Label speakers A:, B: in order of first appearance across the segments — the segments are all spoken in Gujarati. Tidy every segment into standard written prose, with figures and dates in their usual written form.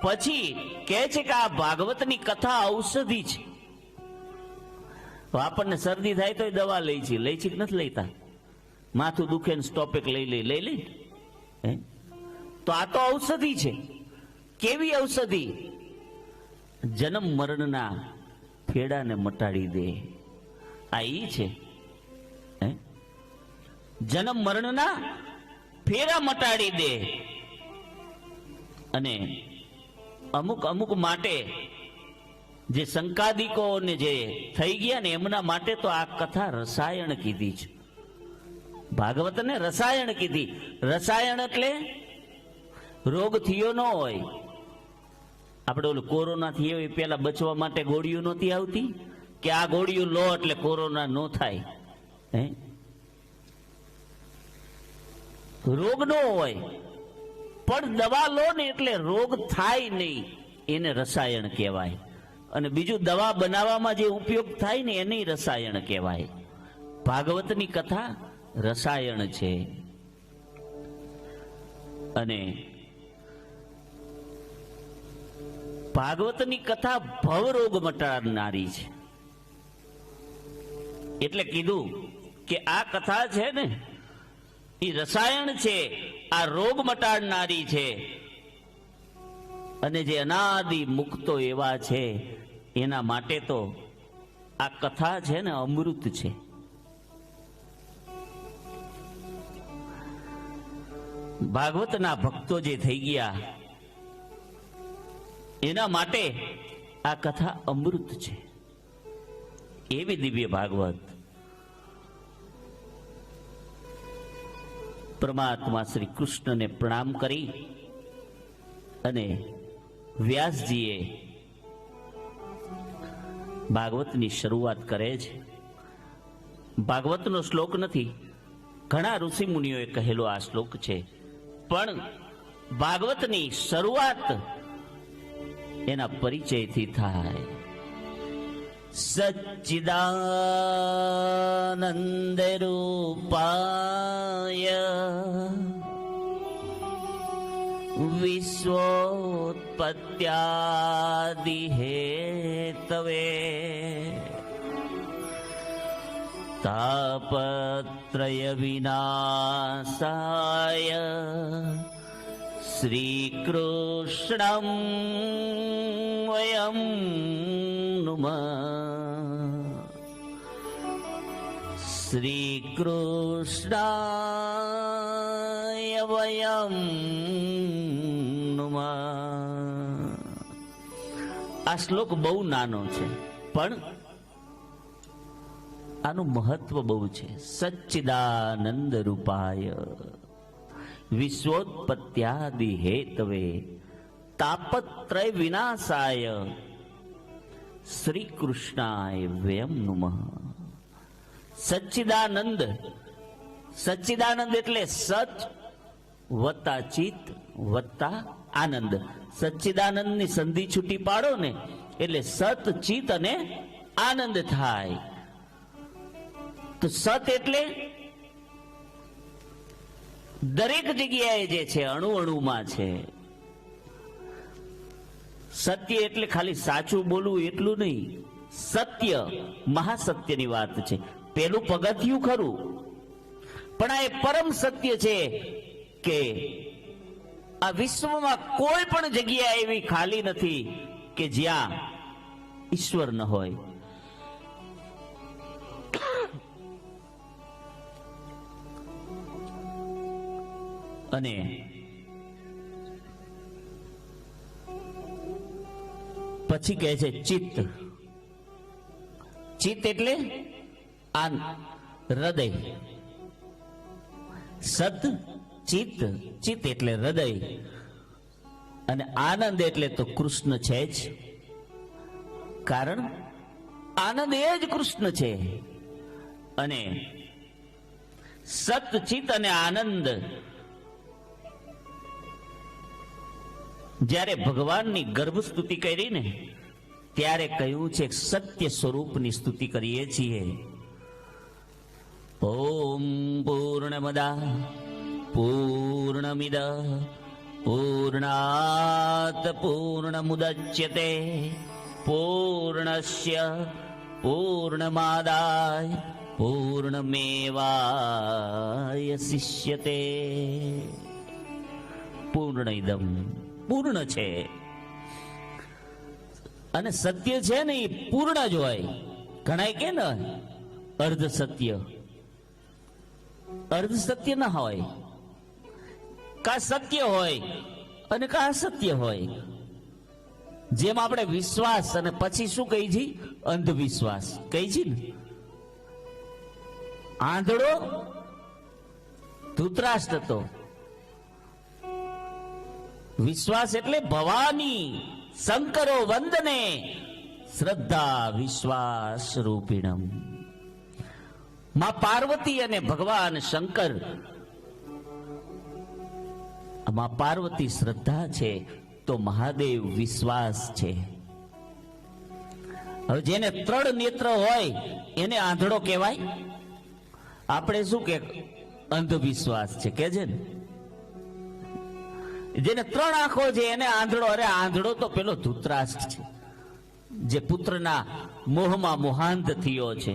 A: પછી કહે છે કે આ ભાગવતની કથા ઔષધિ છે. આપણને શરદી થાય તો દવા લઈ છે કે નથી લેતા? માથું દુખે ને સ્ટોપેક લઈ લે. તો આ તો ઔષધિ છે. કેવી ઔષધિ? જન્મ મરણના ફેડાને મટાડી દે. આ ઈ છે. જન્મ મરણના ફેરા મટાડી દે. અને અમુક માટે જે શંકાદિકોને જે થઈ ગયા ને એમના માટે તો આ કથા રસાયણ કીધી છે. ભાગવતને રસાયણ કીધી. રસાયણ એટલે રોગ થયો ન હોય. આપણે ઓલું કોરોના થયો એ પેલા બચવા માટે ગોળીઓ નહોતી આવતી કે આ ગોળીઓ લો એટલે કોરોના ન થાય. રોગ ન હોય પણ દવા લો ને એટલે રોગ થાય નહીં. એને રસાયણ કહેવાય. અને બીજું દવા બનાવવામાં જે ઉપયોગ થાય ને એને રસાયણ કહેવાય. ભાગવતની કથા રસાયણ છે. અને ભાગવતની કથા ભવરોગ મટાડનારી છે. એટલે કીધું કે આ કથા છે ને એ રસાયણ છે, આ રોગ મટાડનારી છે. અને જે અનાદિ મુક્તો એવા છે એના માટે તો આ કથા છે ને અમૃત છે. ભાગવતના ભક્તો જે થઈ ગયા એના માટે આ કથા અમૃત છે. એવી દિવ્ય ભાગવત પરમાત્મા શ્રી કૃષ્ણને પ્રણામ કરી અને વ્યાસજીએ ભાગવતની શરૂઆત કરે છે. ભાગવતનો શ્લોક નથી, ઘણા ઋષિ મુનિઓએ કહેલો આ શ્લોક છે, પણ ભાગવતની શરૂઆત એના પરિચયથી થાય. સચ્ચિદાનંદ રૂપાય વિશ્વોત્પત્યાદિ હેતવે તાપત્રય વિનાશાય શ્રી કૃષ્ણં વયં નુમઃ. શ્રી કૃષ્ણાય વયં નુમઃ. આ શ્લોક બહુ નાનો છે પણ આનું મહત્વ બહુ છે. સચ્ચિદાનંદ રૂપાય વિશ્વોત્પત્યાદિ હેતવે તાપત્રય વિનાશાય શ્રી કૃષ્ણાય વયં નુમઃ. સચ્ચિદાનંદ, સચ્ચિદાનંદ એટલે સચ વત્તા ચિત વત્તા આનંદ. સચ્ચિદાનંદ ની સંધિ છૂટી પાડો ને એટલે સત ચિત અને આનંદ થાય. તો સત એટલે દરેક જગ્યાએ જે છે, અણુ અણુમાં છે. સત્ય એટલે ખાલી સાચું બોલવું એટલું નહીં. સત્ય મહાસત્યની વાત છે. પેલું પગથિયું ખરું, પણ આ એ પરમ સત્ય છે કે આ વિશ્વમાં કોઈ પણ જગ્યા એવી ખાલી નથી કે જ્યાં ઈશ્વર ન હોય. અને પછી કહે છે ચિત્ત. ચિત્ત એટલે હૃદય. સત ચિત્ત, ચિત્ત એટલે હૃદય. અને આનંદ એટલે તો કૃષ્ણ છે જ, કારણ આનંદ એ જ કૃષ્ણ છે. અને સત ચિત્ત અને આનંદ જ્યારે ભગવાનની ગર્ભ સ્તુતિ કરી ને ત્યારે કહ્યું છે સત્ય સ્વરૂપની સ્તુતિ કરીએ છીએ. ઓમ પૂર્ણમદા પૂર્ણમિદ પૂર્ણાત પૂર્ણમુદચ્યતે પૂર્ણસ્ય પૂર્ણમાદાય પૂર્ણમેવાવશિષ્યતે. પૂર્ણ ઇદમ, પૂર્ણ છે. અને સત્ય છે ને એ પૂર્ણ જ હોય. ઘણાય કે ને અર્ધ સત્ય, અર્ધ સત્ય ના હોય. કા સત્ય હોય અને કા અસત્ય હોય. જેમ આપણે વિશ્વાસ અને પછી શું કહી છી? અંધવિશ્વાસ કહી છી ને. આંધળો ધૃતરાષ્ટ્ર હતો. વિશ્વાસ એટલે ભવાની શંકરો વંદને શ્રદ્ધા વિશ્વાસ રૂપિણમ. માં પાર્વતી અને ભગવાન શંકર, માં પાર્વતી શ્રદ્ધા છે તો મહાદેવ વિશ્વાસ છે. હવે જેને ત્રણ નેત્ર હોય એને આંધળો કહેવાય? આપણે શું કે અંધવિશ્વાસ છે કે છે ને. જેને ત્રણ આંખો છે એને આંધળો. અરે આંધળો તો પેલો ધૃતરાષ્ટ્ર છે, જે પુત્રના મોહમાં મોહાંધ થયો છે.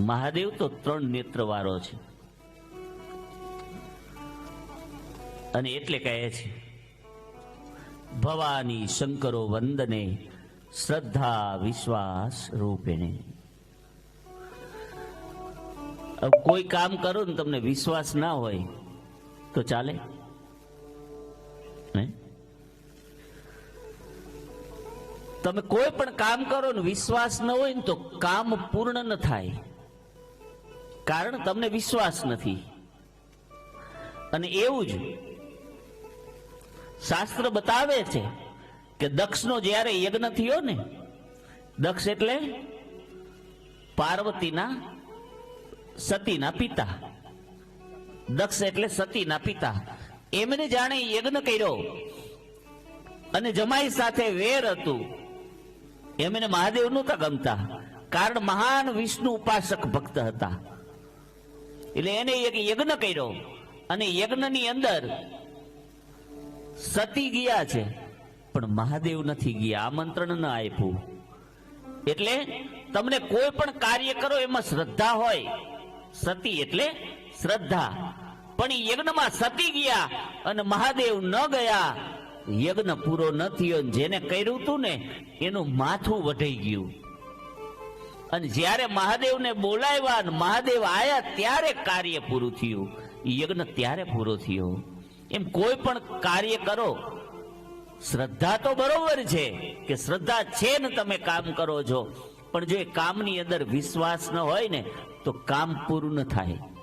A: મહાદેવ તો ત્રણ નેત્ર વાળો છે. અને એટલે કહે છે ભવાની શંકરો વંદને શ્રદ્ધા વિશ્વાસ રૂપેણે. કોઈ કામ કરો ને તમને વિશ્વાસ ના હોય તો ચાલે? તમે કોઈ પણ કામ કરો ને વિશ્વાસ ન હોય ને તો કામ પૂર્ણ ન થાય. કારણ તમને વિશ્વાસ નથી. અને એવું જ શાસ્ત્ર બતાવે છે કે દક્ષનો જ્યારે યજ્ઞ થયો ને, દક્ષ એટલે પાર્વતીના સતીના પિતા. દક્ષ એટલે સતીના પિતા. એમને જાણે યજ્ઞ કર્યો અને જમાઈ સાથે વેર હતું. એમને મહાદેવ નહોતા ગમતા, કારણ મહાન વિષ્ણુ ઉપાસક ભક્ત હતા. એટલે એને એક યજ્ઞ કર્યો અને યજ્ઞની અંદર સતી ગયા છે પણ મહાદેવ નથી ગયા, આમંત્રણ ન આપ્યું. એટલે તમને કોઈ પણ કાર્ય કરો એમાં શ્રદ્ધા હોય. સતી એટલે શ્રદ્ધા. પણ એ યજ્ઞમાં સતી ગયા અને મહાદેવ ન ગયા, યજ્ઞ પૂરો ન થયો. જેને કર્યું હતું ને એનું માથું વઢાઈ ગયું. અને જ્યારે મહાદેવને બોલાવ્યા અને મહાદેવ આયા ત્યારે કાર્ય પૂરું થયું. યજ્ઞ ત્યારે પૂરો થયો. એમ કોઈ પણ કાર્ય કરો, શ્રદ્ધા તો બરોબર છે કે શ્રદ્ધા છે ને તમે કામ કરો છો, પણ જો એ કામની અંદર વિશ્વાસ ન હોય ને તો કામ પૂરું ન થાય.